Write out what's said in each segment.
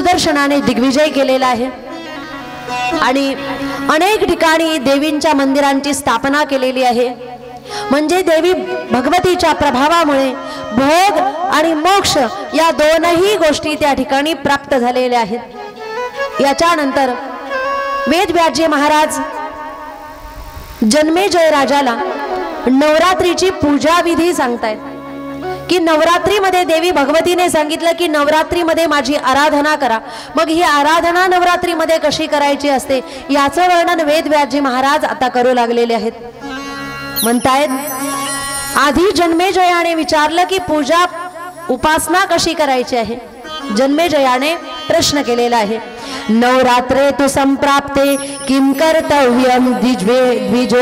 सुदर्शनाने दिग्विजय केलेला आहे आणि अनेक ठिकाणी देवींच्या मंदिरांची स्थापना केलेली आहे। म्हणजे देवी भगवतीच्या प्रभावामुळे भोग आणि मोक्ष या दोनही गोष्टी त्या ठिकाणी प्राप्त झालेल्या आहेत। याच्यानंतर वेदव्यासजी महाराज जन्मेजय राजाला नवरात्रीची पूजा विधी सांगतायत की नवरात्रीमध्ये देवी भगवतीने सांगितलं की नवरात्रीमध्ये माझी आराधना करा। मग ही आराधना नवरात्रीमध्ये कशी करायची असते याचं वर्णन वेदव्यासजी महाराज आता करू लागलेले आहेत। म्हणतायत आधी जन्मेजयाने विचारलं की पूजा उपासना कशी करायची आहे। जन्मेजयाने प्रश्न केलेला आहे, नवरात्रे तु संप्राप्ते किं कर्तव्यं द्विजोत्तमा।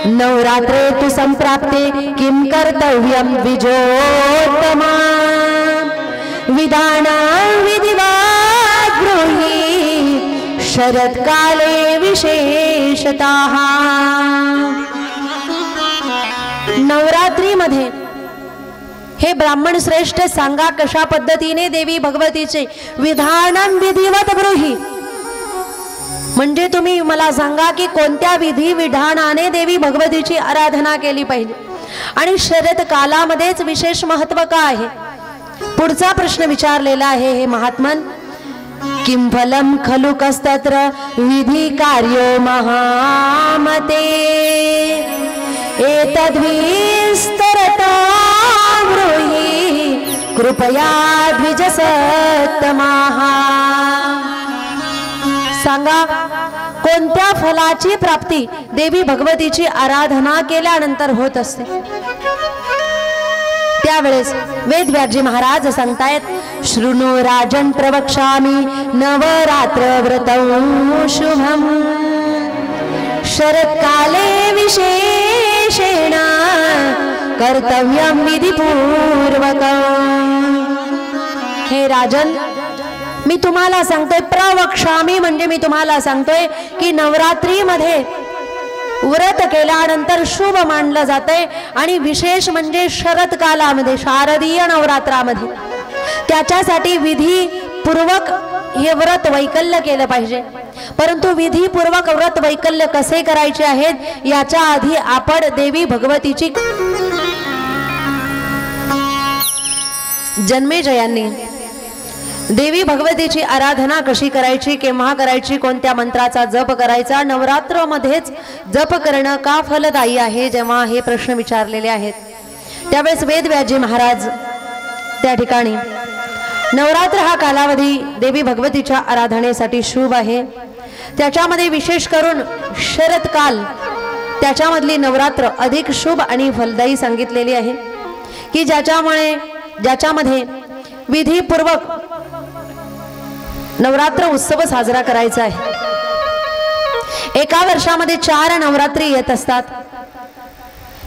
नवरात्रे तु संप्राप्ते किं कर्तव्यं द्विजोत्तमा। विधानं विधिवत् ब्रूहि शरत्काले विशेषतः। नवरात्रीमध्ये हे ब्राह्मण श्रेष्ठ सांगा कशा पद्धतीने देवी भगवतीचे विधानं विधिवत ब्रूहि, म्हणजे तुम्ही मला सांगा की कोणत्या विधी विधानाने देवी भगवतीची आराधना केली पाहिजे आणि शरद कालामध्येच विशेष महत्त्व का आहे। पुढचा प्रश्न विचारलेला आहे हे महात्मन, किं फलं खलु कस्तत्र विधि कार्यो महामते। एतद्विस्तरता ब्रूहि कृपया द्विजसत्तमाः। सांगा कोणत्या फलाची प्राप्ती देवी भगवतीची आराधना केल्यानंतर होत असते। त्यावेळेस वेदव्यासजी महाराज सांगतायत, शृणु राजन प्रवक्ष्यामि नवरात्र व्रतं शुभम। शरत्काले विशेषेण कर्तव्यं विधिपूर्वकं। हे राजन मी तुम्हाला सांगतोय, प्रवक्ष्यामि म्हणजे मी तुम्हाला सांगतोय की नवरात्रीमध्ये व्रत केल्यानंतर शुभ मानलं जातंय आणि विशेष म्हणजे शरद कालामध्ये शारदीय नवरात्रामध्ये त्याच्यासाठी विधीपूर्वक हे व्रत वैकल्य केलं पाहिजे। परंतु विधीपूर्वक व्रत वैकल्य कसे करायचे आहेत याच्या आधी आपण देवी भगवतीची जन्मेजयांनी देवी भगवतीची आराधना कशी करायची, केव्हा करायची, कोणत्या मंत्राचा जप करायचा, नवरात्रमध्येच जप करणं का फलदायी आहे, जेव्हा हे प्रश्न विचारलेले आहेत त्यावेळेस वेदव्यासजी महाराज त्या ठिकाणी नवरात्र हा कालावधी देवी भगवतीच्या आराधनेसाठी शुभ आहे। त्याच्यामध्ये विशेष करून शरदकाल त्याच्यामधली नवरात्र अधिक शुभ आणि फलदायी सांगितलेली आहे की ज्याच्यामध्ये विधीपूर्वक नवरात्र उत्सव साजरा करायचा आहे। एका वर्षामध्ये 4 नवरात्री येत असतात।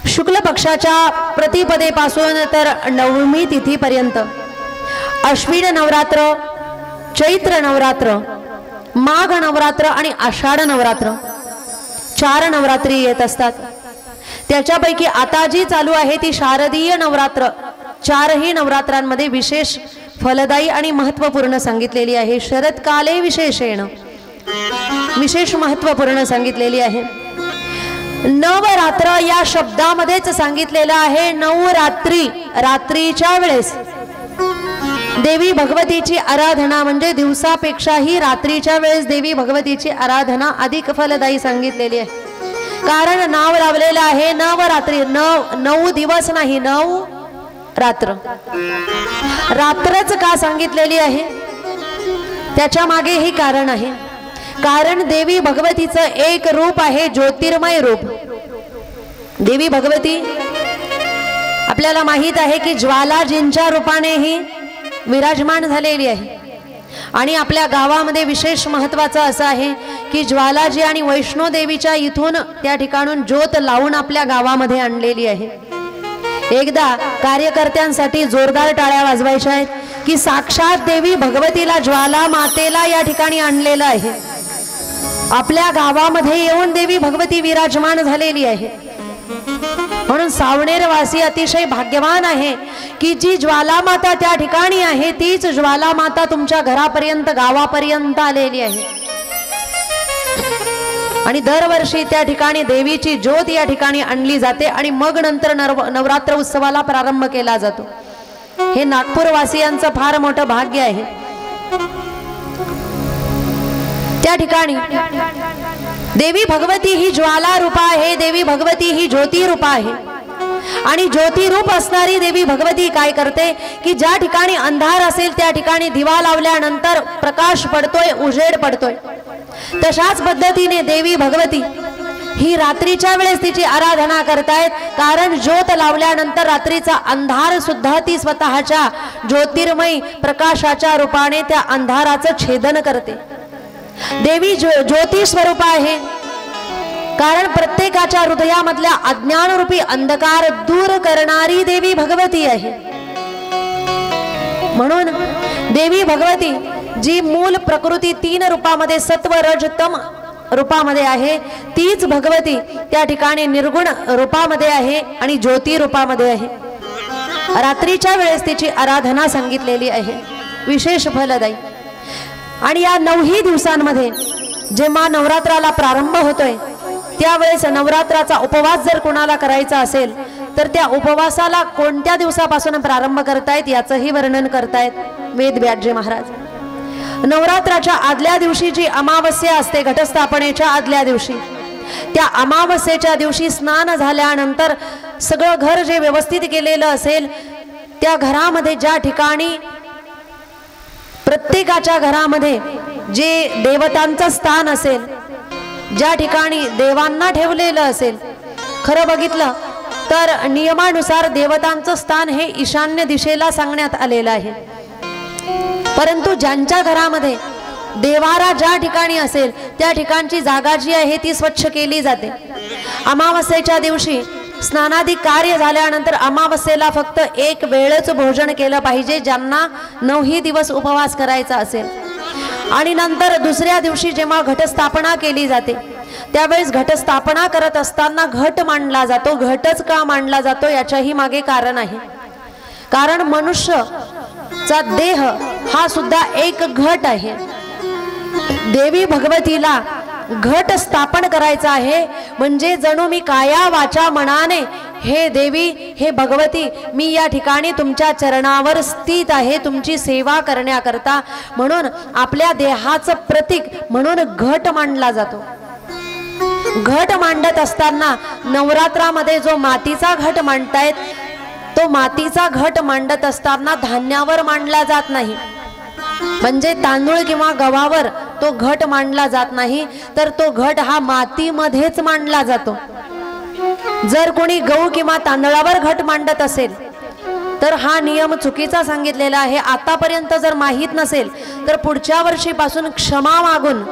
शुक्ल पक्षाच्या प्रतिपदेपासून तर नवमी तिथीपर्यंत अश्विन नवरात्र, चैत्र नवरात्र, माघ नवरात्र आणि आषाढ नवरात्र 4 नवरात्री येत असतात। त्याच्यापैकी आता जी चालू आहे ती शारदीय नवरात्र 4ही नवरात्रांमध्ये विशेष फलदायी आणि महत्त्वपूर्ण सांगितलेली आहे। शरदकाले विशेषेण विशेष महत्त्वपूर्ण सांगितलेली आहे। नवरात्र या शब्दामध्येच सांगितलेलं आहे 9 रात्री, रात्रीच्या वेळेस देवी भगवतीची आराधना म्हणजे दिवसापेक्षाही रात्रीच्या वेळेस देवी भगवतीची आराधना अधिक फलदायी सांगितलेली आहे। कारण नाव लावलेलं आहे नवरात्री, 9 दिवस नाही 9 रात्र। रात्रच का सांगितलेली आहे त्याच्या मागे हे कारण आहे। कारण देवी भगवतीचं एक रूप आहे ज्योतिर्मय रूप। देवी भगवती आपल्याला माहित आहे की ज्वालाजींच्या रूपाने ही विराजमान झालेली आहे आणि आपल्या गावामध्ये विशेष महत्त्वाचं असं आहे की ज्वालाजी आणि वैष्णो देवीच्या इथून त्या ठिकाणून ज्योत लावून आपल्या गावामध्ये आणलेली आहे। एकदा कार्यकर्त्यांसाठी जोरदार टाळ्या वाजवायच्या आहेत की साक्षात देवी भगवतीला ज्वाला मातेला या ठिकाणी आणलेलं आहे। आपल्या गावामध्ये येऊन देवी भगवती विराजमान झालेली आहे। म्हणून सावणेरवासी अतिशय भाग्यवान आहे की जी ज्वाला माता त्या ठिकाणी आहे तीच ज्वाला माता तुमच्या घरापर्यंत गावापर्यंत आलेली आहे। आणि दरवर्षी त्या ठिकाणी देवीची ज्योत या ठिकाणी आणली जाते आणि मग नंतर नवरात्र उत्सवाला प्रारंभ केला जातो। हे नागपूर वासियांचं फार मोठं भाग्य आहे। त्या ठिकाणी देवी भगवती ही ज्वाला रूप आहे, देवी भगवती ही ज्योती रूप आहे। आणि ज्योती रूप असणारी देवी भगवती काय करते की ज्या ठिकाणी अंधार असेल त्या ठिकाणी दिवा लावल्यानंतर प्रकाश पडतोय, उजेड पडतोय। तशाच पद्धतीने देवी भगवती ही रात्रीच्या वेळेस तिची आराधना करतायत, कारण ज्योत लावल्यानंतर रात्रीचा अंधार सुद्धा ती स्वतःच्या ज्योतिर्मय प्रकाशाच्या रूपाने त्या अंधाराचं छेदन करते। देवी ज्योती स्वरूप आहे, कारण प्रत्येकाच्या हृदयामधल्या अज्ञान रूपी अंधकार दूर करणारी देवी भगवती आहे। म्हणून देवी भगवती जी मूल प्रकृती 3 रूपामध्ये सत्व रज तम रूपामध्ये आहे, तीच भगवती त्या ठिकाणी निर्गुण रूपामध्ये आहे आणि ज्योती रूपामध्ये आहे। रात्रीच्या वेळेस तिची आराधना सांगितलेली आहे, विशेष फलदायी। आणि या 9 दिवसांमध्ये जेव्हा नवरात्राला प्रारंभ होतोय त्यावेळेस नवरात्राचा उपवास जर कोणाला करायचा असेल तर त्या उपवासाला कोणत्या दिवसापासून प्रारंभ करतायत याचंही वर्णन करतायत वेदव्यासजी महाराज। नवरात्राच्या आदल्या दिवशी जी अमावस्या असते, घटस्थापनेच्या आदल्या दिवशी, त्या अमावस्येच्या दिवशी स्नान झाल्यानंतर सगळं घर जे व्यवस्थित केलेलं असेल त्या घरामध्ये ज्या ठिकाणी प्रत्येकाच्या घरामध्ये जे देवतांचं स्थान असेल, ज्या ठिकाणी देवांना ठेवलेलं असेल, खरं बघितलं तर नियमानुसार देवतांचं स्थान हे ईशान्य दिशेला सांगण्यात आलेलं आहे। परंतु ज्यांच्या घरामध्ये देवारा ज्या ठिकाणी असेल त्या ठिकाणची जागा जी आहे ती स्वच्छ केली जाते। अमावस्येच्या दिवशी स्नानादी कार्य झाल्यानंतर अमावस्येला फक्त एक वेळच भोजन केलं पाहिजे ज्यांना 9 दिवस उपवास करायचा असेल। आणि नंतर दुसऱ्या दिवशी जेव्हा घटस्थापना केली जाते त्यावेळेस घटस्थापना करत असताना घट मांडला जातो। घटच का मांडला जातो याच्याही मागे कारण आहे, कारण मनुष्यचा देह हा सुद्धा एक घट आहे। देवी भगवतीला घट स्थापन करायचा आहे, म्हणजे जणू मी काया वाचा मनाने हे देवी हे भगवती मी या ठिकाणी तुमच्या चरणावर स्थित आहे तुमची सेवा करण्याकरता, म्हणून आपल्या देहाचं प्रतीक म्हणून घट मांडला जातो। घट मांडत असताना नवरात्रामध्ये जो मातीचा घट मांडतायत तो मातीचा घट मांडत असताना धान्यावर मांडला जात नाही, म्हणजे तांदूळ किंवा गव्हावर तो घट मांडला जात नाही, तर तो घट हा मातीमध्येच मांडला जातो। जर कोणी गहू किंवा तांदळावर घट मांडत असेल तर हा नियम चुकीचा सांगितलेला आहे। आतापर्यंत जर माहीत नसेल तर पुढच्या वर्षीपासून क्षमा मागून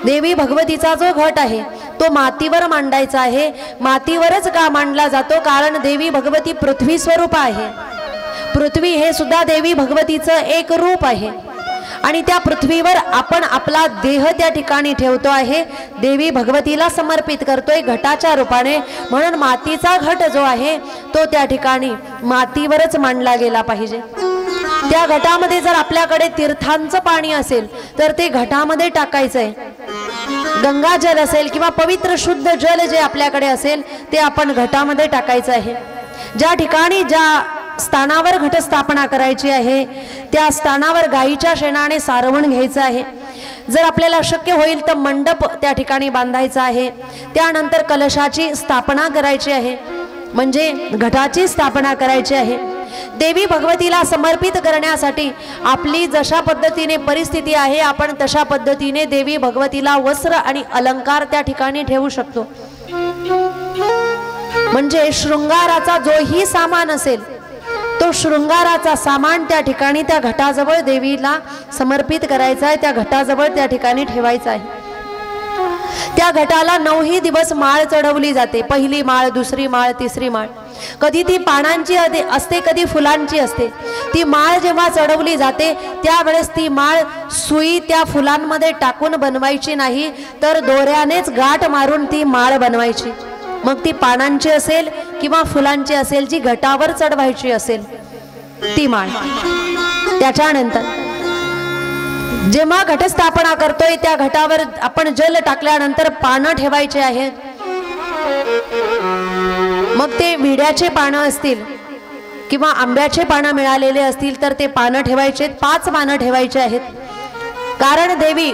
देवी भगवतीचा जो घट आहे तो मातीवर मांडायचा आहे। मातीवरच का मांडला जातो, कारण देवी भगवती पृथ्वी स्वरूप आहे। पृथ्वी हे सुद्धा देवी भगवतीचं एक रूप आहे आणि त्या पृथ्वीवर आपण आपला देह त्या ठिकाणी ठेवतो आहे, देवी भगवतीला समर्पित करतोय घटाच्या रूपाने। म्हणून मातीचा घट जो आहे तो त्या ठिकाणी मातीवरच मांडला गेला पाहिजे। त्या घटामध्ये जर आपल्याकडे तीर्थांचं पाणी असेल तर ते घटामध्ये टाकायचंय। गंगाजल असेल किंवा पवित्र शुद्ध जल जे आपल्याकडे असेल ते आपण घटामध्ये टाकायचं आहे। ज्या ठिकाणी ज्या स्थानावर घटस्थापना करायची आहे त्या स्थानावर गाईच्या शेणाने सारवण घ्यायचं आहे। जर आपल्याला शक्य होईल तर मंडप त्या ठिकाणी बांधायचा आहे। त्यानंतर कलशाची स्थापना करायची आहे, म्हणजे घटाची स्थापना करायची आहे। देवी भगवतीला समर्पित करण्यासाठी आपली जशा पद्धतीने परिस्थिती आहे आपण तशा पद्धतीने देवी भगवतीला वस्त्र आणि अलंकार त्या ठिकाणी ठेवू शकतो। म्हणजे शृंगाराचा जोही सामान असेल तो शृंगाराचा सामान त्या ठिकाणी त्या घटाजवळ देवीला समर्पित करायचा आहे, त्या घटाजवळ त्या ठिकाणी ठेवायचा आहे। त्या घटाला 9 दिवस माळ चढवली जाते, पहिली माळ, दुसरी माळ, तिसरी माळ। कधी ती पानांची असते, कधी फुलांची असते। ती माळ जेव्हा चढवली जाते त्यावेळेस ती माळ सुई त्या फुलांमध्ये टाकून बनवायची नाही, तर दोऱ्यानेच गाठ मारून ती माळ बनवायची। मग ती पानांची असेल किंवा फुलांची असेल जी घटावर चढवायची असेल ती माळ। त्याच्यानंतर जेव्हा घटस्थापना करतोय त्या घटावर आपण जल टाकल्यानंतर पानं ठेवायचे आहेत। मग ते विड्याचे पानं असतील किंवा आंब्याचे पानं मिळालेले असतील तर ते पानं ठेवायचे, 5 पानं ठेवायचे आहेत। कारण देवी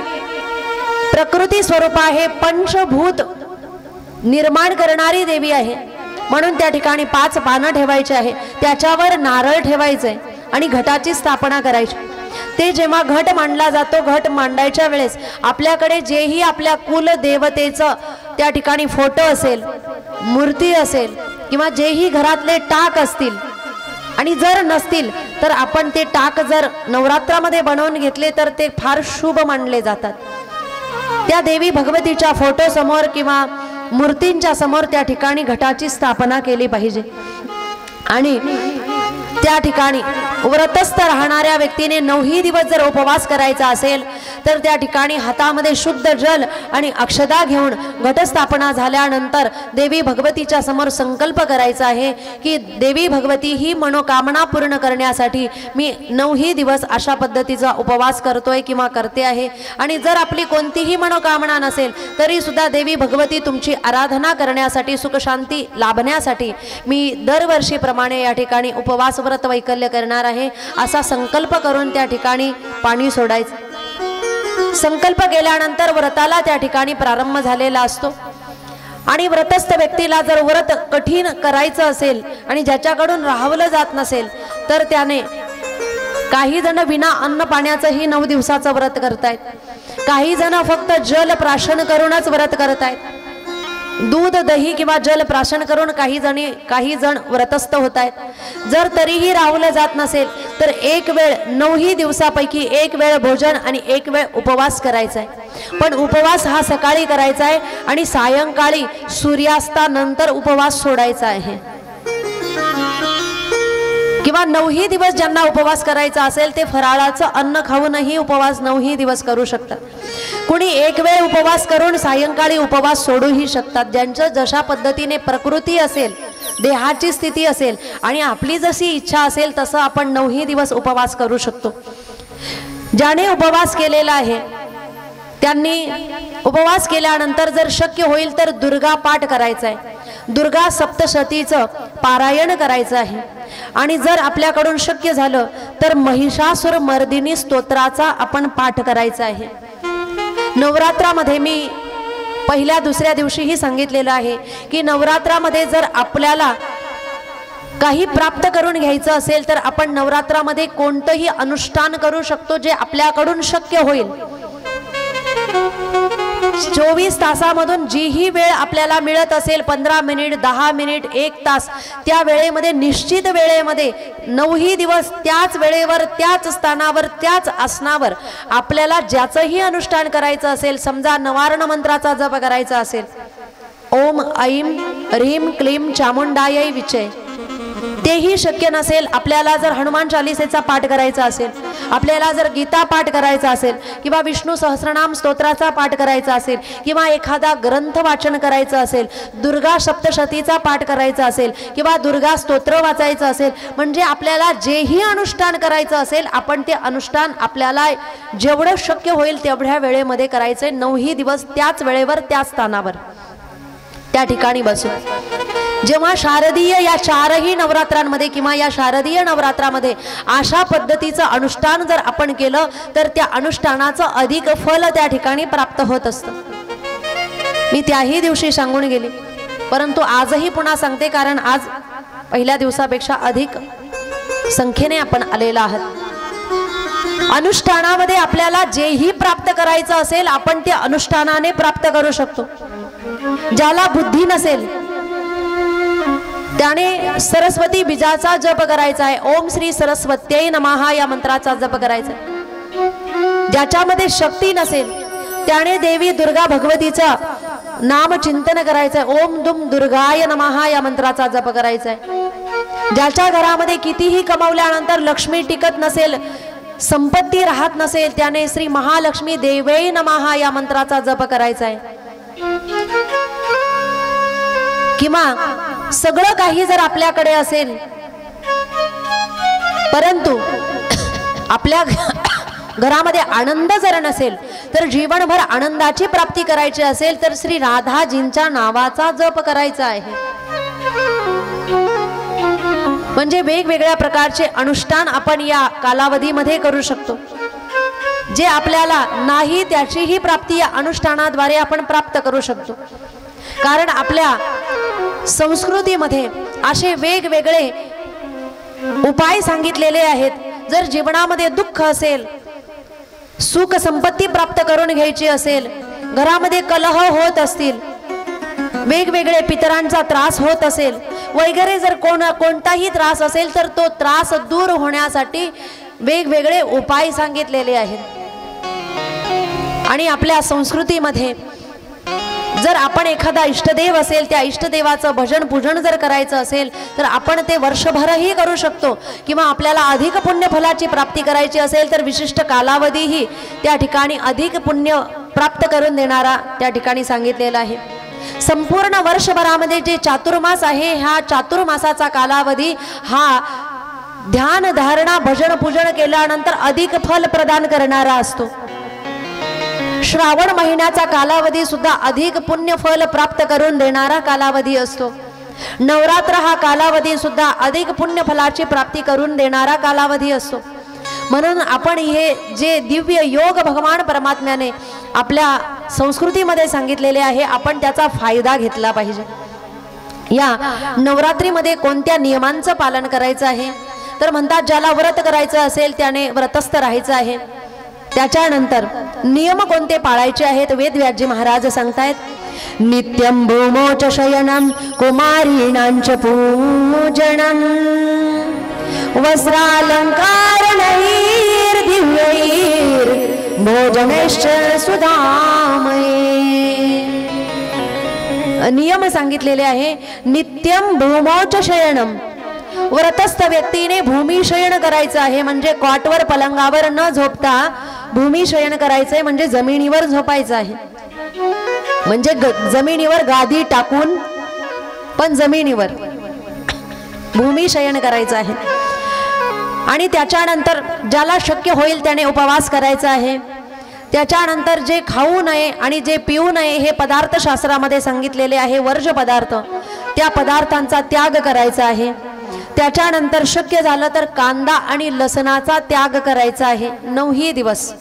प्रकृती स्वरूप आहे, पंचभूत निर्माण करणारी देवी आहे, म्हणून त्या ठिकाणी 5 पानं ठेवायचे आहे। त्याच्यावर नारळ ठेवायचे आणि घटाची स्थापना करायची। ते जेव्हा घट मांडला जातो, घट मांडायच्या वेळेस आपल्याकडे जेही आपल्या कुल देवतेचं त्या ठिकाणी फोटो असेल, मूर्ती असेल किंवा जेही घरातले टाक असतील आणि जर नसतील तर आपण ते टाक जर नवरात्रामध्ये बनवून घेतले तर ते फार शुभ मानले जातात। त्या देवी भगवतीच्या फोटो समोर किंवा मूर्तींच्या समोर त्या ठिकाणी घटाची स्थापना केली पाहिजे। आणि त्या ठिकाणी व्रतस्थ राहणाऱ्या व्यक्तीने 9ही दिवस जर उपवास करायचा असेल तर त्या ठिकाणी हातामध्ये शुद्ध जल आणि अक्षता घेऊन घटस्थापना झाल्यानंतर देवी भगवतीच्या समोर संकल्प करायचा आहे की देवी भगवती ही मनोकामना पूर्ण करण्यासाठी मी 9ही दिवस अशा पद्धतीचा उपवास करतोय किंवा करते आहे। आणि जर आपली कोणतीही मनोकामना नसेल तरी सुद्धा देवी भगवती तुमची आराधना करण्यासाठी, सुखशांती लाभण्यासाठी मी दरवर्षीप्रमाणे या ठिकाणी उपवास व्रत वैकल्य करणार आहे असा संकल्प करून त्या ठिकाणी पाणी सोडायचं। संकल्प केल्यानंतर व्रताला त्या ठिकाणी प्रारंभ झालेला असतो। आणि व्रतस्थ व्यक्तीला जर व्रत कठीण करायचं असेल आणि ज्याच्याकडून राहवलं जात नसेल तर त्याने, काही जण विना अन्न पाण्याचंही 9 दिवसाचं व्रत करतायत, काही जण फक्त जल प्राशन करूनच व्रत करतायत, दूध दही किंवा जल प्राशन करून काही जण व्रतस्थ होत आहेत। जर तरीही राहवलं जात नसेल तर एक वेळ 9ही दिवसापैकी एक वेळ भोजन आणि एक वेळ उपवास करायचा आहे। पण उपवास हा सकाळी करायचा आहे आणि सायंकाळी सूर्यास्तानंतर उपवास सोडायचा आहे। किंवा 9ही दिवस ज्यांना उपवास करायचा असेल ते फराळाचं अन्न खाऊनही उपवास 9ही दिवस करू शकतात। कुणी एक वेळ उपवास करून सायंकाळी उपवास सोडूही शकतात। ज्यांचं जशा पद्धतीने प्रकृती असेल, देहाची स्थिती असेल आणि आपली जशी इच्छा असेल तसं आपण 9ही दिवस उपवास करू शकतो। ज्याने उपवास केलेला आहे त्यांनी उपवास केल्यानंतर जर शक्य होईल तर दुर्गा पाठ करायचा आहे, दुर्गा सप्तशतीचं पारायण करायचं आहे। आणि जर आपल्याकडून शक्य झालं तर महिषासुर मर्दिनी स्तोत्राचा आपण पाठ करायचा आहे। नवरात्रामध्ये मी पहिल्या दुसऱ्या दिवशीही सांगितलेलं आहे की नवरात्रामध्ये जर आपल्याला काही प्राप्त करून घ्यायचं असेल तर आपण नवरात्रामध्ये कोणतंही अनुष्ठान करू शकतो जे आपल्याकडून शक्य होईल। 24 तासामधून जीही वेळ आपल्याला मिळत असेल, 15 मिनिट, 10 मिनिट, 1 तास, त्या वेळेमध्ये निश्चित वेळेमध्ये 9ही दिवस त्याच वेळेवर, त्याच स्थानावर, त्याच आसनावर आपल्याला ज्याचंही अनुष्ठान करायचं असेल, समजा नवारण मंत्राचा जप करायचा असेल, ओम ऐं ह्रीं क्लीं चामुंडायै विचे, तेही शक्य नसेल, आपल्याला जर हनुमान चालीसेचा पाठ करायचा असेल, आपल्याला जर गीता पाठ करायचा असेल किंवा विष्णू सहस्रनाम स्तोत्राचा पाठ करायचा असेल किंवा एखादा ग्रंथ वाचन करायचं असेल, दुर्गा सप्तशतीचा पाठ करायचा असेल किंवा दुर्गा स्तोत्र वाचायचं असेल, म्हणजे आपल्याला जेही अनुष्ठान करायचं असेल आपण ते अनुष्ठान आपल्याला जेवढं शक्य होईल तेवढ्या वेळेमध्ये करायचंय। 9ही दिवस त्याच वेळेवर, त्याच स्थानावर त्या ठिकाणी बसून। जेव्हा शारदीय या 4ही नवरात्रांमध्ये किंवा या शारदीय नवरात्रामध्ये अशा पद्धतीचं अनुष्ठान जर आपण केलं तर त्या अनुष्ठानाचं अधिक फल त्या ठिकाणी प्राप्त होत असतं। मी त्याही दिवशी सांगून गेली, परंतु आजही पुन्हा सांगते, कारण आज पहिल्या दिवसापेक्षा अधिक संख्येने आपण आलेला आहात। अनुष्ठानामध्ये आपल्याला जेही प्राप्त करायचं असेल आपण ते अनुष्ठानाने प्राप्त करू शकतो। ज्याला बुद्धी नसेल त्याने सरस्वती बीजाचा जप करायचा आहे, ओम श्री सरस्वत्यै नमः या मंत्राचा जप करायचा आहे। ज्याच्यामध्ये शक्ती नसेल त्याने देवी दुर्गा भगवतीचा नाम चिंतन करायचं आहे, ओम दुम दुर्गाय नमः या मंत्राचा जप करायचा आहे। ज्याच्या घरामध्ये कितीही कमवल्यानंतर लक्ष्मी टिकत नसेल, संपत्ती राहत नसेल, त्याने श्री महालक्ष्मी देवै नमः या मंत्राचा जप करायचा आहे। किंवा सगळं काही जर आपल्याकडे असेल, परंतु आपल्या घरामध्ये आनंद जर नसेल, तर जीवनभर आनंदाची प्राप्ती करायची असेल तर श्री राधाजींच्या नावाचा जप करायचा आहे. म्हणजे वेगवेगळ्या प्रकारचे अनुष्ठान आपण या कालावधीमध्ये करू शकतो. जे आपल्याला नाही त्याचीही प्राप्ती या अनुष्ठानाद्वारे आपण प्राप्त करू शकतो. कारण आपल्या संस्कृतीमध्ये असे वेगवेगळे उपाय सांगितलेले आहेत. जर जीवनामध्ये दुःख असेल, सुख संपत्ती प्राप्त करून घ्यायची असेल, घरामध्ये कलह होत असतील, वेगवेगळे पितरांचा त्रास होत असेल वगैरे, जर कोणताही त्रास असेल तर तो त्रास दूर होण्यासाठी वेगवेगळे उपाय सांगितलेले आहेत. आणि आपल्या संस्कृतीमध्ये जर आपण एखादा इष्टदेव असेल, त्या इष्टदेवाचं भजन पूजन जर करायचं असेल तर आपण ते वर्षभरही करू शकतो. किंवा आपल्याला अधिक पुण्य फलाची प्राप्ती करायची असेल तर विशिष्ट कालावधीही त्या ठिकाणी अधिक पुण्य प्राप्त करून देणारा त्या ठिकाणी सांगितलेला आहे. संपूर्ण वर्षभरामध्ये जे चातुर्मास आहे, ह्या चातुर्मासाचा कालावधी हा ध्यान धारणा भजन पूजन केल्यानंतर अधिक फल प्रदान करणारा असतो. श्रावण महिन्याचा कालावधी सुद्धा अधिक पुण्य फल प्राप्त करून देणारा कालावधी असतो. नवरात्र हा कालावधी सुद्धा अधिक पुण्य फलाची प्राप्ती करून देणारा कालावधी असतो. म्हणून आपण हे जे दिव्य योग भगवान परमात्म्याने आपल्या संस्कृतीमध्ये सांगितलेले आहे, आपण त्याचा फायदा घेतला पाहिजे. या नवरात्रीमध्ये कोणत्या नियमांचं पालन करायचं आहे तर म्हणतात, ज्याला व्रत करायचं असेल त्याने व्रतस्थ राहायचं आहे. त्याच्यानंतर नियम कोणते पाळायचे आहेत वेदव्यासजी महाराज सांगतायत. नित्यं भूमोच शयनं कुमारीणांच पूजनं वस्त्रालंकारनैर् दिव्यैर् भोजनैश्च सुधामये. नियम सांगितलेले आहे. नित्यं भूमोच शयनं, व्रतस्थ व्यक्तीने भूमिशयन करायचं आहे. म्हणजे कॉटवर पलंगावर न झोपता भूमिशयन करायचंय, म्हणजे जमिनीवर झोपायचं आहे. म्हणजे जमिनीवर गादी टाकून पण जमिनीवर भूमिशयन करायचं आहे. आणि त्याच्यानंतर ज्याला शक्य होईल त्याने उपवास करायचा आहे. त्याच्यानंतर जे खाऊ नये आणि जे पिऊ नये हे पदार्थ शास्त्रामध्ये सांगितलेले आहे, वर्ज्य पदार्थ, त्या पदार्थांचा त्याग करायचा आहे. त्याच्यानंतर शक्य झालं तर कांदा आणि लसणाचा त्याग करायचा आहे 9 दिवस.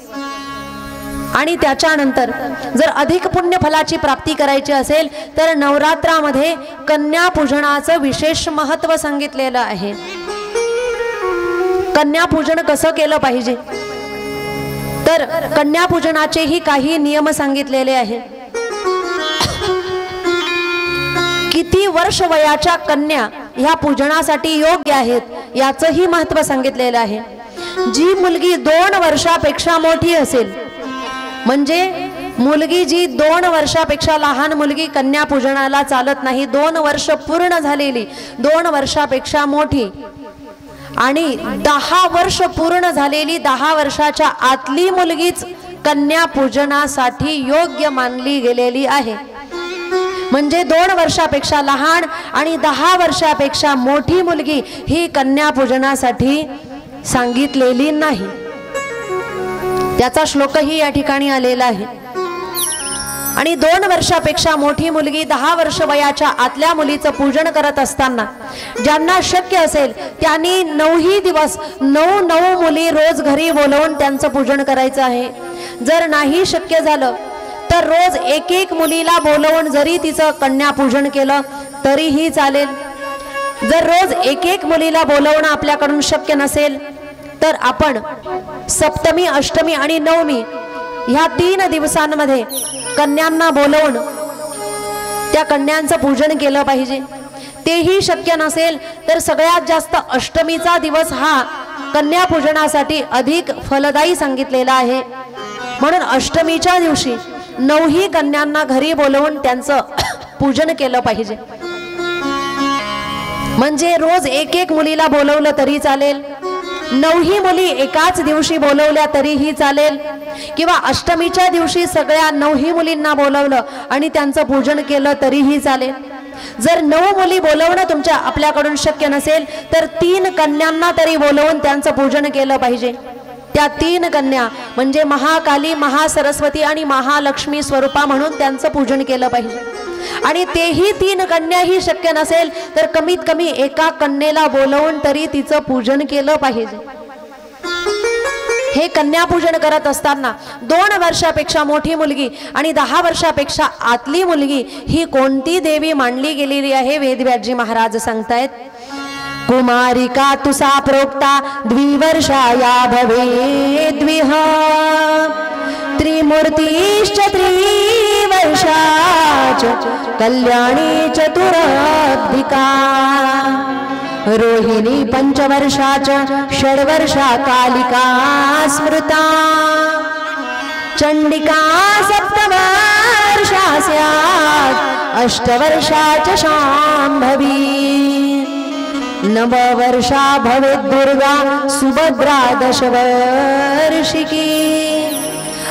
आणि त्याच्यानंतर जर अधिक पुण्य फलाची प्राप्ती करायची असेल तर नवरात्रामध्ये कन्या पूजनाचं विशेष महत्त्व सांगितलेलं आहे. कन्या पूजन कसं केलं पाहिजे तर कन्या पूजनाचेही काही नियम सांगितलेले आहे. किती वर्ष वयाच्या कन्या ह्या पूजनासाठी योग्य आहेत याचंही महत्त्व सांगितलेलं आहे. जी मुलगी 2 वर्षापेक्षा मोठी असेल, म्हणजे मुलगी जी 2 वर्षापेक्षा लहान मुलगी कन्या पूजनाला चालत नाही. 2 वर्ष पूर्ण झालेली, 2 वर्षापेक्षा मोठी आणि 10 वर्ष पूर्ण झालेली, 10 वर्षाच्या आतली मुलगीच कन्या पूजनासाठी योग्य मानली गेलेली आहे. म्हणजे 2 वर्षापेक्षा लहान आणि 10 वर्षापेक्षा मोठी मुलगी ही कन्या पूजनासाठी सांगितलेली नाही. त्याचा श्लोकही या ठिकाणी आलेला आहे. आणि 2 वर्षापेक्षा मोठी मुलगी 10 वर्ष वयाच्या आतल्या मुलीचं पूजन करत असताना ज्यांना शक्य असेल त्यांनी 9 दिवस 9 मुली रोज घरी बोलवून त्यांचं पूजन करायचं आहे. जर नाही शक्य झालं तर रोज एक मुलीला बोलवून जरी तिचं कन्या पूजन केलं तरीही चालेल. जर रोज एक मुलीला बोलवणं आपल्याकडून शक्य नसेल तर आपण सप्तमी, अष्टमी आणि नवमी ह्या 3 दिवसांमध्ये कन्यांना बोलवून त्या कन्यांचं पूजन केलं पाहिजे. तेही शक्य नसेल तर सगळ्यात जास्त अष्टमीचा दिवस हा कन्या पूजनासाठी अधिक फलदायी सांगितलेला आहे. म्हणून अष्टमीच्या दिवशी 9 कन्यांना घरी बोलवून त्यांचं पूजन केलं पाहिजे. म्हणजे रोज एक मुलीला बोलवलं तरी चालेल, 9 मुली एकाच दिवशी बोलवल्या तरीही चालेल, किंवा अष्टमीच्या दिवशी सगळ्या 9 मुलींना बोलवलं आणि त्यांचं पूजन केलं तरीही चालेल. जर 9 मुली बोलवणं तुमच्या आपल्याकडून शक्य नसेल तर 3 कन्यांना तरी बोलवून त्यांचं पूजन केलं पाहिजे। त्या 3 कन्या म्हणजे महाकाली, महासरस्वती आणि महालक्ष्मी स्वरूपा म्हणून त्यांचं पूजन केलं पाहिजे। आणि तेही 3 कन्याही शक्य नसेल तर कमीत कमी एका कन्येला बोलवून तरी तिचं पूजन केलं पाहिजे। हे कन्यापूजन करत असताना 2 वर्षापेक्षा मोठी मुलगी आणि 10 वर्षापेक्षा आतली मुलगी ही कोणती देवी मानली गेलेली आहे वेदव्यासजी महाराज सांगतायत। कुमारिका तुसा प्रोक्ता द्विवर्षाया भवेद्विह त्रिमूर्तिश्च त्रिवर्षाच कल्याणी चतुराब्धिका रोहिणी पंचवर्षाच षड्वर्षा कालिका स्मृता चंडिका सप्तवर्षा स्यात् अष्टवर्षाच शाम्भवी नववर्षा भवेत् दुर्गा सुभद्रा दशवर्षिकी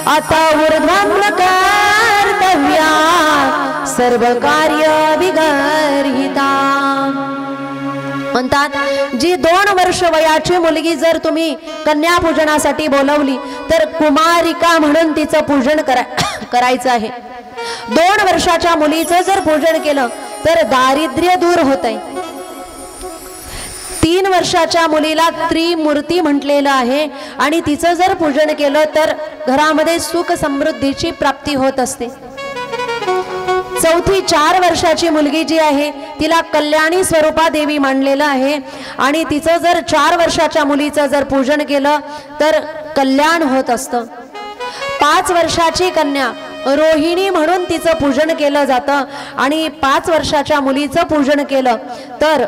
अत ऊर्ध्वं न कर्तव्या सर्व कार्य विगर्हिता। म्हणतात जी 2 वर्ष वयाची मुलगी जर तुम्ही कन्यापूजनासाठी बोलवली तर कुमारिका म्हणून तिचं पूजन करायचं आहे। 2 वर्षाच्या मुलीचं जर पूजन केलं तर दारिद्र्य दूर होतंय। 3 वर्षाच्या मुलीला त्रिमूर्ती म्हटलेलं आहे आणि तिचं जर पूजन केलं तर घरामध्ये सुख समृद्धीची प्राप्ती होत असते। चौथी 4 वर्षाची मुलगी जी आहे तिला कल्याणी स्वरूपा देवी मानलेलं आहे आणि तिचं जर 4 वर्षाच्या मुलीचं जर पूजन केलं तर कल्याण होत असतं। 5 वर्षाची कन्या रोहिणी म्हणून तिचं पूजन केलं जातं आणि 5 वर्षाच्या मुलीचं पूजन केलं तर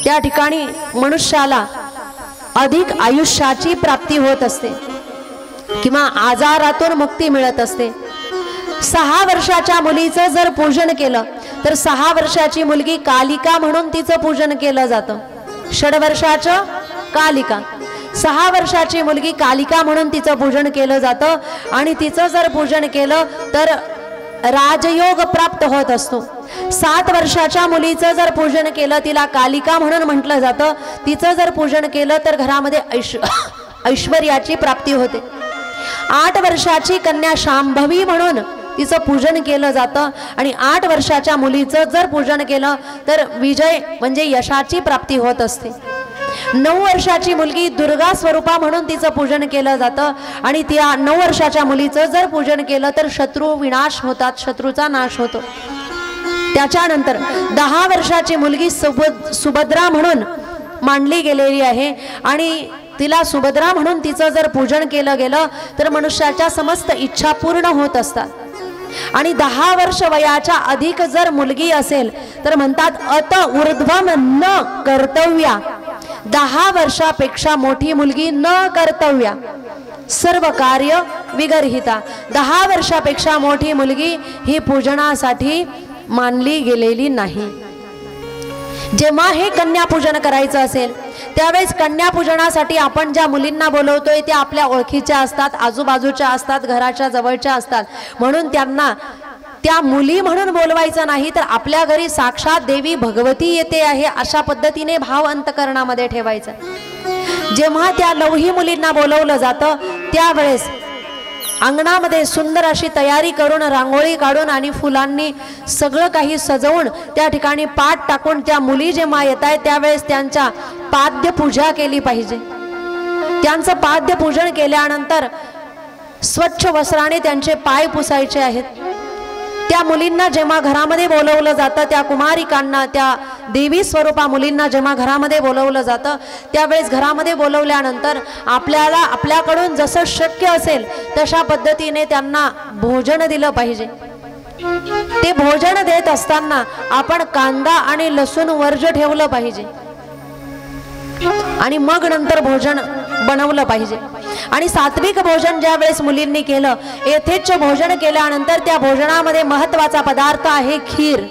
त्या ठिकाणी मनुष्याला अधिक आयुष्याची प्राप्ती होत असते किंवा आजारातून मुक्ती मिळत असते। 6 वर्षाच्या मुलीचं जर पूजन केलं तर 6 वर्षाची मुलगी कालिका म्हणून तिचं पूजन केलं जातं। षड्वर्षाचं कालिका, 6 वर्षाची मुलगी कालिका म्हणून तिचं पूजन केलं जातं आणि तिचं जर पूजन केलं तर राजयोग प्राप्त होत असतो। 7 वर्षाच्या मुलीचं जर पूजन केलं तिला कालिका म्हणून म्हटलं जातं, तिचं जर पूजन केलं तर घरामध्ये ऐश्वर्याची प्राप्ती होते। 8 वर्षाची कन्या शांभवी म्हणून तिचं पूजन केलं जातं आणि 8 वर्षाच्या मुलीचं जर पूजन केलं तर विजय म्हणजे यशाची प्राप्ती होत असते। 9 वर्षाची मुलगी दुर्गा स्वरूपा म्हणून तिचं पूजन केलं जातं आणि त्या 9 वर्षाच्या मुलीचं जर पूजन केलं तर शत्रू विनाश होतात, शत्रूचा नाश होतो। त्याच्यानंतर 10 वर्षाची मुलगी सुभद्रा म्हणून मानली गेलेली आहे आणि तिला सुभद्रा म्हणून तिचं जर पूजन केलं गेलं तर मनुष्याच्या समस्त इच्छा पूर्ण होत असतात। आणि 10 वर्ष वयाच्या अधिक जर मुलगी असेल तर म्हणतात अत ऊर्ध्वम न कर्तव्या, 10 वर्षापेक्षा मोठी मुलगी न कर्तव्या, सर्व कार्य विगर्हिता। 10 वर्षापेक्षा मोठी मुलगी ही पूजनासाठी मानली गेलेली नाही। जेव्हा हे कन्यापूजन करायचं असेल त्यावेळेस कन्यापूजनासाठी आपण ज्या मुलींना बोलवतोय त्या आपल्या ओळखीच्या असतात, आजूबाजूच्या असतात, घराच्या जवळच्या असतात, म्हणून त्यांना त्या मुली म्हणून बोलवायचं नाही तर आपल्या घरी साक्षात देवी भगवती येते आहे अशा पद्धतीने भाव अंतकरणामध्ये ठेवायचा। जेव्हा त्या 9 मुलींना बोलवलं जातं त्यावेळेस अंगणामध्ये सुंदर अशी तयारी करून रांगोळी काढून आणि फुलांनी सगळं काही सजवून त्या ठिकाणी पाट टाकून त्या मुली जेव्हा येत आहेत त्यावेळेस त्यांच्या पाद्य पूजा केली पाहिजे। त्यांचं पाद्य पूजन केल्यानंतर स्वच्छ वस्त्राने त्यांचे पाय पुसायचे आहेत। त्या मुलींना जेव्हा घरामध्ये बोलवलं जातं, त्या कुमारिकांना, त्या देवी स्वरूपा मुलींना जेव्हा घरामध्ये बोलवलं जातं त्यावेळेस घरामध्ये बोलवल्यानंतर आपल्याकडून जसं शक्य असेल तशा पद्धतीने त्यांना भोजन दिलं पाहिजे। ते भोजन देत असताना आपण कांदा आणि लसूण वर्ज्य ठेवलं पाहिजे आणि मग नंतर भोजन बनवलं पाहिजे। आणि सात्विक भोजन ज्या वेळेस मुलींनी केलं, यथेच्छ भोजन केल्यानंतर त्या भोजनामध्ये महत्त्वाचा पदार्थ आहे खीर,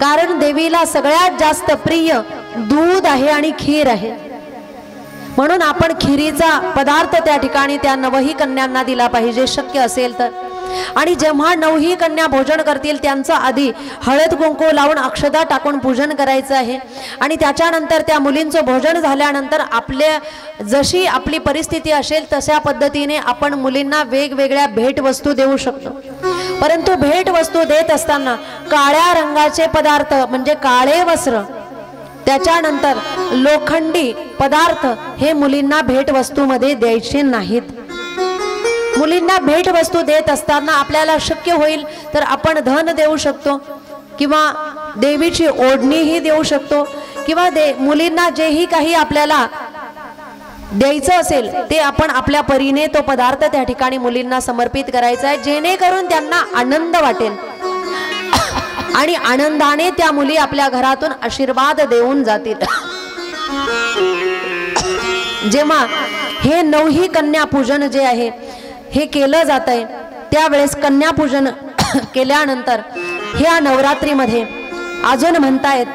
कारण देवीला सगळ्यात जास्त प्रिय दूध आहे आणि खीर आहे, म्हणून आपण खीरीचा पदार्थ त्या ठिकाणी त्या 9 कन्यांना दिला पाहिजे शक्य असेल तर। आणि जेव्हा नवही कन्या भोजन करतील त्यांचं आधी हळद कुंकू लावून अक्षता टाकून पूजन करायचं आहे। आणि त्याच्यानंतर त्या मुलींचं भोजन झाल्यानंतर आपल्या जशी आपली परिस्थिती असेल तशा पद्धतीने आपण मुलींना वेगवेगळ्या भेटवस्तू देऊ शकतो। परंतु भेटवस्तू देत असताना काळ्या रंगाचे पदार्थ म्हणजे काळे वस्त्र, त्याच्यानंतर लोखंडी पदार्थ हे मुलींना भेटवस्तूमध्ये द्यायचे नाहीत। मुलींना भेटवस्तू देत असताना आपल्याला शक्य होईल तर आपण धन देऊ शकतो किंवा देवीची ओढणीही देऊ शकतो किंवा मुलींना जेही काही आपल्याला द्यायचं असेल ते आपण आपल्या परीने तो पदार्थ त्या ठिकाणी मुलींना समर्पित करायचा आहे, जेणेकरून त्यांना आनंद वाटेल आणि आनंदाने त्या मुली आपल्या घरातून आशीर्वाद देऊन जातील। जेव्हा हे नवही कन्या पूजन जे आहे हे केलं जात आहे त्यावेळेस कन्यापूजन केल्यानंतर ह्या नवरात्रीमध्ये अजून म्हणतायत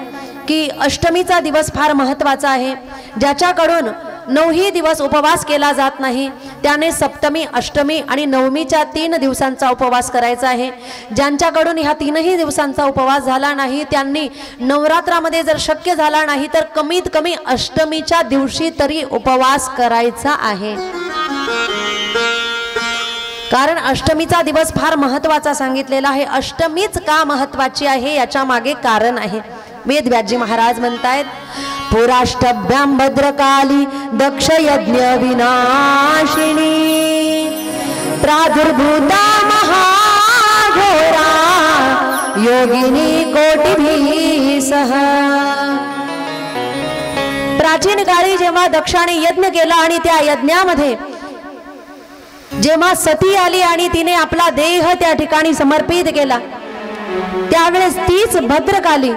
की अष्टमीचा दिवस फार महत्त्वाचा आहे। ज्याच्याकडून नवही दिवस उपवास केला जात नाही त्याने सप्तमी, अष्टमी आणि नवमीच्या 3 दिवसांचा उपवास करायचा आहे। ज्यांच्याकडून ह्या 3ही दिवसांचा उपवास झाला नाही त्यांनी नवरात्रामध्ये जर शक्य झाला नाही तर कमीत कमी अष्टमीच्या दिवशी तरी उपवास करायचा आहे। कारण अष्टमीचा दिवस फार महत्त्वाचा सांगितलेला आहे। अष्टमीच का महत्त्वाची आहे याच्या मागे कारण आहे। वेदव्यासजी महाराज म्हणतायत पुराष्टभ्यां भद्रकाली दक्ष यज्ञ विनाशिनी प्रादुर्भूता महाघोरा योगिनी कोटिभिः सह। प्राचीन काळी जेव्हा दक्षाने यज्ञ केला आणि त्या यज्ञामध्ये जेव्हा सती आली आणि तिने आपला देह त्या ठिकाणी समर्पित केला त्यावेळेस तीच भद्रकाली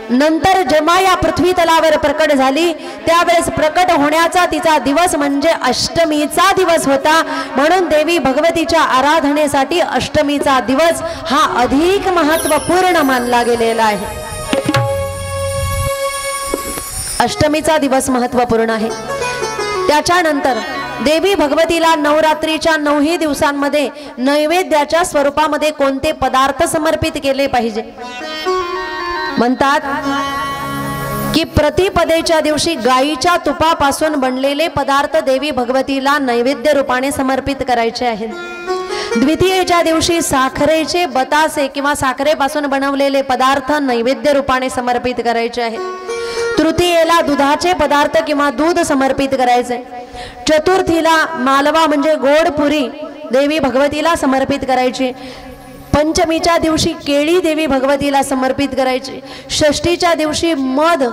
नंतर जेव्हा या पृथ्वी तलावर प्रकट झाली त्यावेळेस प्रकट होण्याचा तिचा दिवस म्हणजे अष्टमीचा दिवस होता। म्हणून देवी भगवतीच्या आराधनेसाठी अष्टमीचा दिवस हा अधिक महत्त्वपूर्ण मानला गेलेला आहे। अष्टमीचा दिवस महत्त्वपूर्ण आहे। त्याच्यानंतर देवी भगवतीला नवरात्रीच्या 9ही दिवसांमध्ये नैवेद्याच्या स्वरूपामध्ये कोणते पदार्थ समर्पित केले पाहिजे। म्हणतात की प्रतिपदेच्या दिवशी गायीच्या तुपापासून बनलेले पदार्थ देवी भगवतीला नैवेद्य रूपाने समर्पित करायचे आहेत। द्वितीयेच्या दिवशी साखरेचे बतासे किंवा साखरेपासून बनवलेले पदार्थ नैवेद्य रूपाने समर्पित करायचे आहेत। तृतीयेला दुधाचे पदार्थ किंवा दूध समर्पित करायचे। चतुर्थीला मालवा म्हणजे गोड पुरी देवी भगवतीला समर्पित करायची। पंचमीच्या दिवशी केळी देवी भगवतीला समर्पित करायची। षष्ठीच्या दिवशी मध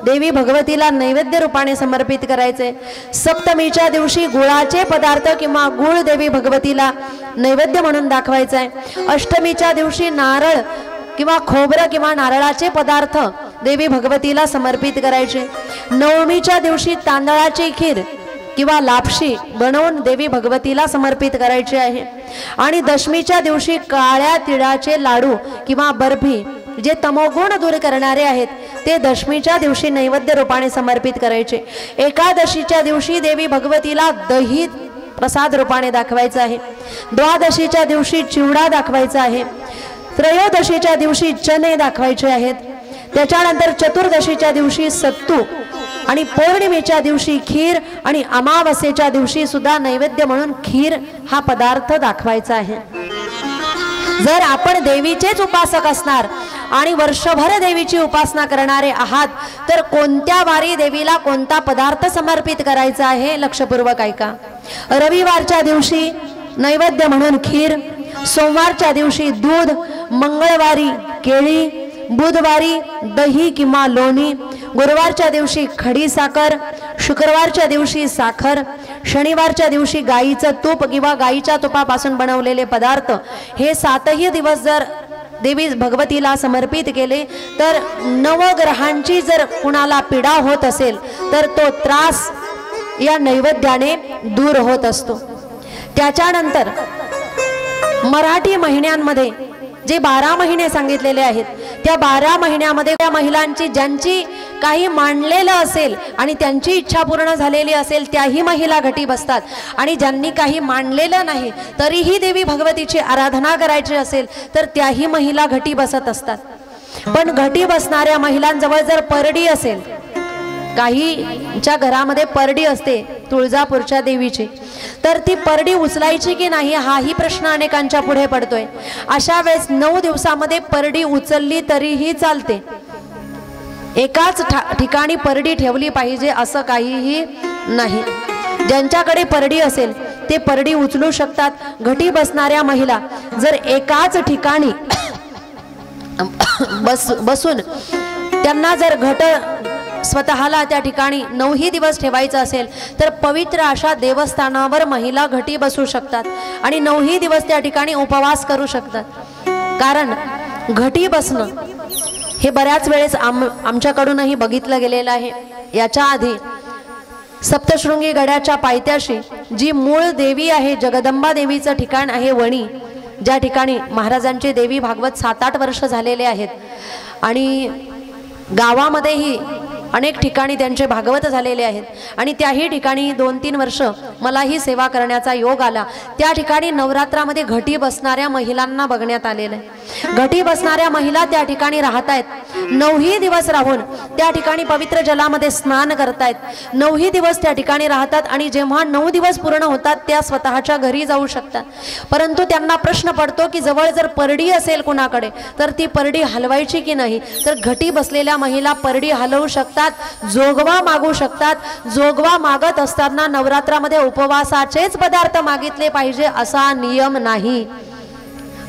देवी भगवतीला नैवेद्य रूपाने समर्पित करायचे। सप्तमीच्या दिवशी गुळाचे पदार्थ किंवा गुळ देवी भगवतीला नैवेद्य म्हणून दाखवायचा आहे। अष्टमीच्या दिवशी नारळ किंवा खोबरं किंवा नारळाचे पदार्थ देवी भगवतीला समर्पित करायचे। नवमीच्या दिवशी तांदळाची खीर किंवा लापशी बनवून देवी भगवतीला समर्पित करायचे आहे। आणि दशमीच्या दिवशी काळ्या तिळाचे लाडू किंवा बर्फी जे तमोगुण दूर करणारे आहेत ते दशमीच्या दिवशी नैवेद्य रूपाने समर्पित करायचे। एकादशीच्या दिवशी देवी भगवतीला दही प्रसाद रूपाने दाखवायचं आहे। द्वादशीच्या दिवशी चिवडा दाखवायचा आहे। त्रयोदशीच्या दिवशी चणे दाखवायचे आहेत। त्याच्यानंतर चतुर्दशीच्या दिवशी सत्तू आणि पौर्णिमेच्या दिवशी खीर आणि अमावस्येच्या दिवशी सुद्धा नैवेद्य म्हणून खीर हा पदार्थ दाखवायचा आहे। जर आपण देवीचेच उपासक असणार आणि वर्षभर देवीची उपासना करणारे आहात तर कोणत्या वारी देवीला कोणता पदार्थ समर्पित करायचा आहे लक्षपूर्वक ऐका। रविवारच्या दिवशी नैवेद्य म्हणून खीर, सोमवारच्या दिवशी दूध, मंगळवारी केळी, बुधवारी दही किंवा लोणी, गुरुवारच्या दिवशी खडी साखर, शुक्रवारच्या दिवशी साखर, शनिवारच्या दिवशी गाईचं तूप किंवा गाईच्या तुपापासून बनवलेले पदार्थ हे 7ही दिवस जर देवी भगवतीला समर्पित केले तर नवग्रहांची जर कुणाला पीडा होत असेल तर तो त्रास या नैवेद्याने दूर होत असतो। त्याच्यानंतर मराठी महिन्यांमध्ये जे 12 महिने सांगितलेले आहेत त्या 12 महिन्यामध्ये त्या महिलांची ज्यांची काही मांडलेलं असेल आणि त्यांची इच्छा पूर्ण झालेली असेल त्याही महिला घटी बसतात, आणि ज्यांनी काही मांडलेलं नाही तरीही देवी भगवतीची आराधना करायची असेल तर त्याही महिला घटी बसत असतात. पण घटी बसणाऱ्या महिलांजवळ जर परडी असेल, काहीच्या घरामध्ये परडी असते तुळजापूरच्या देवीची, तर ती परडी उचलायची की नाही हाही प्रश्न अनेकांच्या पुढे पडतोय. अशा वेळेस 9 दिवसामध्ये परडी उचलली तरीही चालते. एकाच ठिकाणी परडी ठेवली पाहिजे असं काहीही नाही. ज्यांच्याकडे परडी असेल ते परडी उचलू शकतात. घटी बसणाऱ्या महिला जर एकाच ठिकाणी बसून त्यांना जर घट स्वतःला त्या ठिकाणी 9ही दिवस ठेवायचं असेल तर पवित्र अशा देवस्थानावर महिला घटी बसू शकतात आणि 9ही दिवस त्या ठिकाणी उपवास करू शकतात. कारण घटी बसणं हे बऱ्याच वेळेस आमच्याकडूनही बघितलं गेलेलं आहे. याच्या आधी सप्तशृंगी गडाच्या पायथ्याशी जी मूळ देवी आहे, जगदंबा देवीचं ठिकाण आहे वणी, ज्या ठिकाणी महाराजांचे देवी भागवत 7-8 वर्ष झालेले आहेत आणि गावामध्येही अनेक ठिकाणी त्यांचे भागवत झालेले आहेत आणि त्याही ठिकाणी 2-3 वर्ष मलाही सेवा करण्याचा योग आला. त्या ठिकाणी नवरात्रामध्ये घटी बसणाऱ्या महिलांना बघण्यात आलेलं आहे. घटी बसणाऱ्या महिला त्या ठिकाणी राहत आहेत. 9ही दिवस राहून त्या ठिकाणी पवित्र जलामध्ये स्नान करतायत. 9ही दिवस त्या ठिकाणी राहतात आणि जेव्हा 9 दिवस पूर्ण होतात त्या स्वतःच्या घरी जाऊ शकतात. परंतु त्यांना प्रश्न पडतो की जवळ जर परडी असेल कुणाकडे तर ती परडी हलवायची की नाही. तर घटी बसलेल्या महिला परडी हलवू शकतात, जोगवा मागू शकतात. जोगवा मागत असताना नवरात्रामध्ये उपवासाचेच पदार्थ मागितले पाहिजे असा नियम नाही.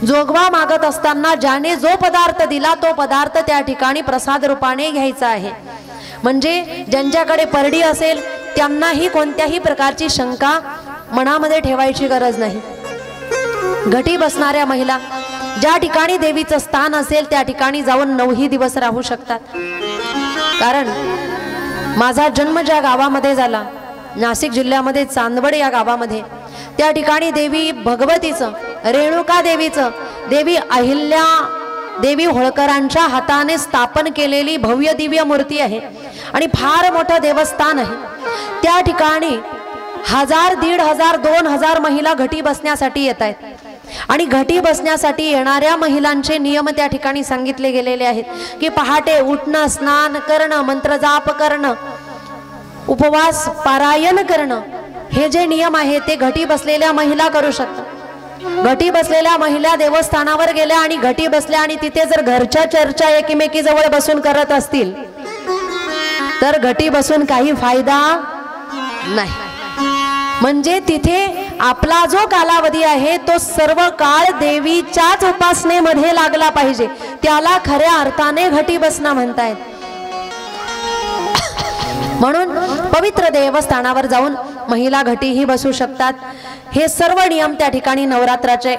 जोगवा मागत असताना ज्याने जो पदार्थ दिला तो पदार्थ त्या ठिकाणी प्रसाद रूपाने घ्यायचा आहे. म्हणजे ज्यांच्याकडे परडी असेल त्यांनाही कोणत्याही प्रकारची शंका मनामध्ये ठेवायची गरज नाही. घटी बसणाऱ्या महिला ज्या ठिकाणी देवीचं स्थान असेल त्या ठिकाणी जाऊन 9ही दिवस राहू शकतात. कारण माझा जन्म ज्या गावामध्ये झाला, नाशिक जिल्ह्यामध्ये चांदवड या गावामध्ये, त्या ठिकाणी देवी भगवतीचं, रेणुका देवीचं, देवी अहिल्या देवी होळकरांच्या हाताने स्थापन केलेली भव्य दिव्य मूर्ती आहे आणि फार मोठं देवस्थान आहे. त्या ठिकाणी 1000, 1500, 2000 महिला घटी बसण्यासाठी येत आहेत आणि घटी बसण्यासाठी येणाऱ्या महिलांचे नियम त्या ठिकाणी सांगितले गेलेले आहेत की पहाटे उठणं, स्नान करणं, मंत्रजाप करणं, उपवास पारायण करणं, हे जे नियम आहे ते घटी बसलेल्या महिला करू शकतात. घटी बसलेल्या महिला देवस्थानावर गेल्या आणि घटी बसल्या आणि तिथे जर घरच्या चर्चा एकमेकीजवळ बसून करत असतील तर घटी बसून काही फायदा नाही. म्हणजे तिथे आपला जो कालावधी आहे तो सर्व काळ देवीच्याच उपासनेमध्ये लागला पाहिजे. त्याला खऱ्या अर्थाने घटी बसणं म्हणतायत. म्हणून पवित्र देवस्थानावर जाऊन महिला घटीही बसू शकतात. हे सर्व नियम त्या ठिकाणी नवरात्राचे